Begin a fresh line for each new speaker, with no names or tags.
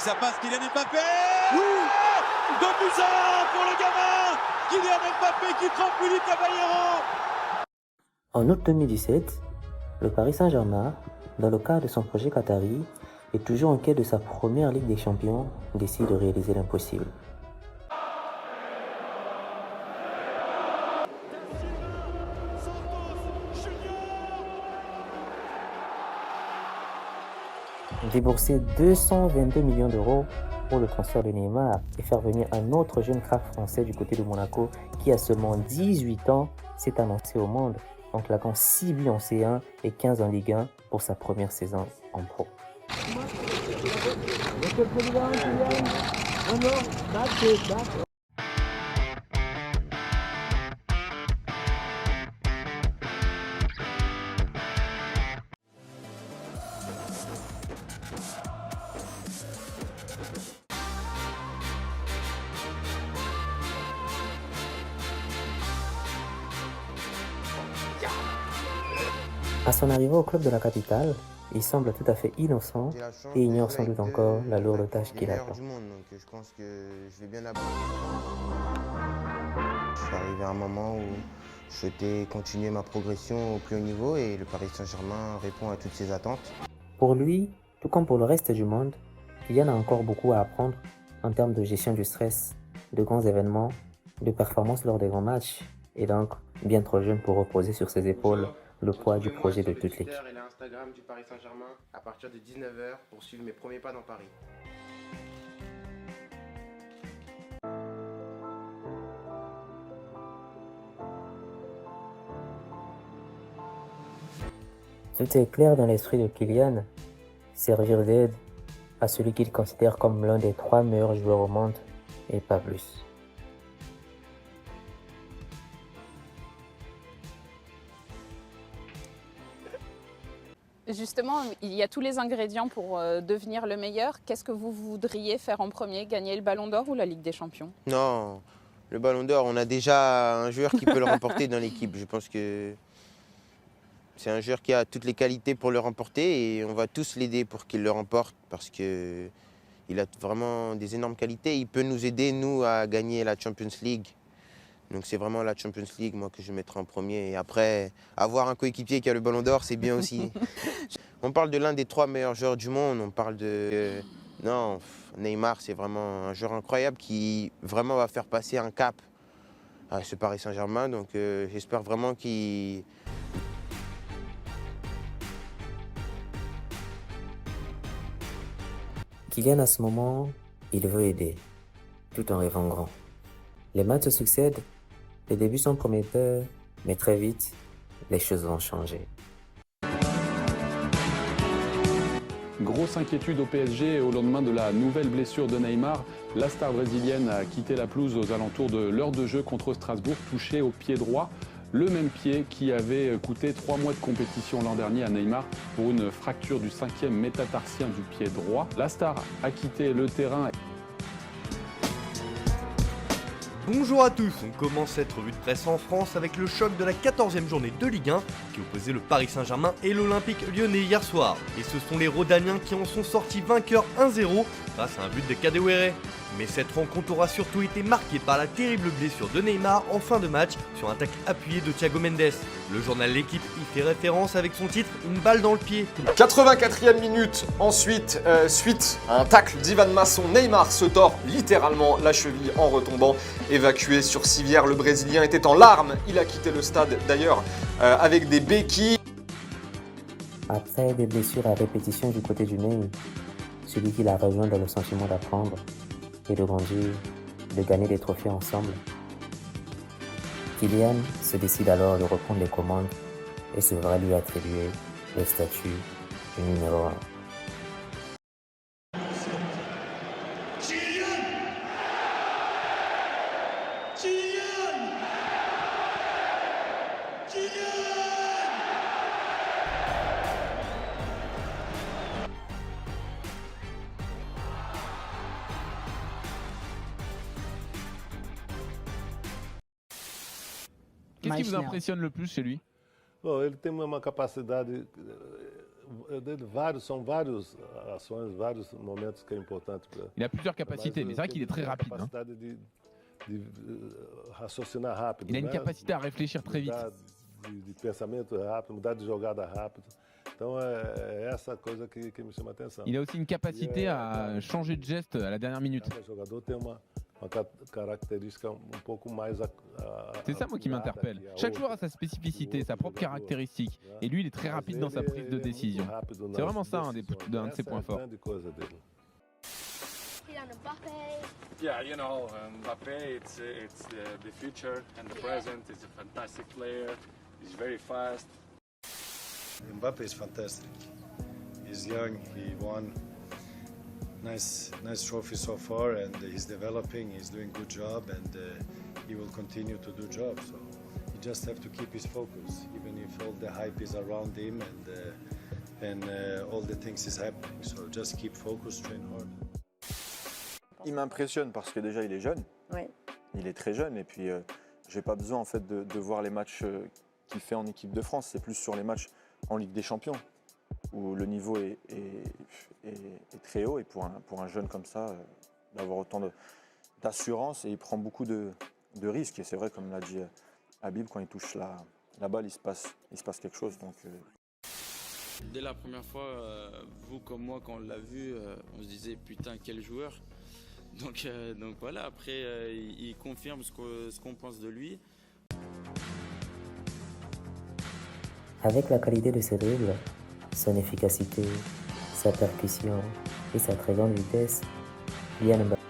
ça passe, Kylian Mbappé.
Oui.
2-1 pour le gamin Kylian Mbappé qui trompe Willy Caballero.
En août 2017, le Paris Saint-Germain, dans le cadre de son projet qatari, et toujours en quête de sa première Ligue des Champions, décide de réaliser l'impossible. Débourser 222 millions d'euros pour le transfert de Neymar et faire venir un autre jeune crack français du côté de Monaco qui a seulement 18 ans s'est annoncé au monde en claquant 6 buts en C1 et 15 en Ligue 1 pour sa première saison en pro. À son arrivée au club de la capitale, il semble tout à fait innocent et ignore sans doute encore la lourde tâche qui l'attend.
Donc je pense que je vais bien l'aborder. Je suis arrivé à un moment où je souhaitais continuer ma progression au plus haut niveau et le Paris Saint-Germain répond à toutes ces attentes.
Pour lui, tout comme pour le reste du monde, Kylian a encore beaucoup à apprendre en termes de gestion du stress, de grands événements, de performances lors des grands matchs, et donc bien trop jeune pour reposer sur ses épaules le poids du projet de toute l'équipe.
Et l'Instagram du Paris Saint-Germain à partir de 19h pour suivre mes premiers pas dans Paris.
Tout est clair dans l'esprit de Kylian, servir d'aide à celui qu'il considère comme l'un des 3 meilleurs joueurs au monde et pas plus.
Justement, il y a tous les ingrédients pour devenir le meilleur. Qu'est-ce que vous voudriez faire en premier? Gagner le Ballon d'Or ou la Ligue des Champions?
Non, le Ballon d'Or, on a déjà un joueur qui peut le remporter dans l'équipe. Je pense que c'est un joueur qui a toutes les qualités pour le remporter et on va tous l'aider pour qu'il le remporte parce qu'il a vraiment des énormes qualités. Il peut nous aider, nous, à gagner la Champions League. Donc c'est vraiment la Champions League, moi, que je mettrai en premier. Et après, avoir un coéquipier qui a le Ballon d'Or, c'est bien aussi. On parle de l'un des 3 meilleurs joueurs du monde. On parle de... non, Neymar, c'est vraiment un joueur incroyable qui vraiment va faire passer un cap à ce Paris Saint-Germain. Donc j'espère vraiment qu'il...
Kylian, à ce moment, il veut aider, tout en rêvant grand. Les matchs se succèdent, les débuts sont prometteurs, mais très vite, les choses vont changer.
Grosse inquiétude au PSG au lendemain de la nouvelle blessure de Neymar. La star brésilienne a quitté la pelouse aux alentours de l'heure de jeu contre Strasbourg, touché au pied droit. Le même pied qui avait coûté 3 mois de compétition l'an dernier à Neymar pour une fracture du 5e métatarsien du pied droit. La star a quitté le terrain.
Bonjour à tous, on commence cette revue de presse en France avec le choc de la 14e journée de Ligue 1 qui opposait le Paris Saint-Germain et l'Olympique lyonnais hier soir. Et ce sont les Rhodaniens qui en sont sortis vainqueurs 1-0 grâce à un but de Kadewere. Mais cette rencontre aura surtout été marquée par la terrible blessure de Neymar en fin de match sur un tacle appuyé de Thiago Mendes. Le journal L'Équipe y fait référence avec son titre « Une balle dans le pied ».
84e minute, ensuite, suite à un tacle d'Ivan Masson, Neymar se tord littéralement la cheville en retombant. Évacué sur civière, le Brésilien était en larmes. Il a quitté le stade d'ailleurs avec des béquilles.
Après des blessures à répétition du côté du Ney, celui qui l'a rejoint dans le sentiment d'apprendre et de grandir, de gagner des trophées ensemble, Kylian se décide alors de reprendre les commandes et se verra lui attribuer le statut du numéro 1.
Qu'est-ce qui vous impressionne le plus chez lui?
Bom, ele tem uma capacidade
Il a plusieurs capacités, mais c'est vrai qu'il est très rapide. Hein. Il a une capacité à réfléchir très vite. Il a aussi une capacité à changer de geste à la dernière minute. C'est ça moi qui m'interpelle. Chaque joueur a sa spécificité, sa propre caractéristique. Et lui, il est très rapide dans sa prise de décision. C'est vraiment ça un de ses points forts.
Yeah, you know, Mbappé, it's the future and the present. He's a fantastic player. He's very fast.
Mbappé is fantastic. He's young. He won nice trophy so far, and he's developing. He's doing good job, and he will continue to do job. So you just have to keep his focus, even if all the hype is around him and all the things is happening. So just keep focused, train hard.
Il m'impressionne parce que déjà il est jeune, il est très jeune et puis j'ai pas besoin en fait de voir les matchs qu'il fait en équipe de France, c'est plus sur les matchs en Ligue des Champions où le niveau est très haut et pour un jeune comme ça d'avoir autant d'assurance et il prend beaucoup de risques et c'est vrai comme l'a dit Habib, quand il touche la balle il se passe quelque chose donc.
Dès la première fois, vous comme moi, quand on l'a vu, on se disait putain quel joueur. Donc voilà, après il confirme ce qu'on pense de lui.
Avec la qualité de ses dribbles, son efficacité, sa percussion et sa très grande vitesse, Kylian Mbappé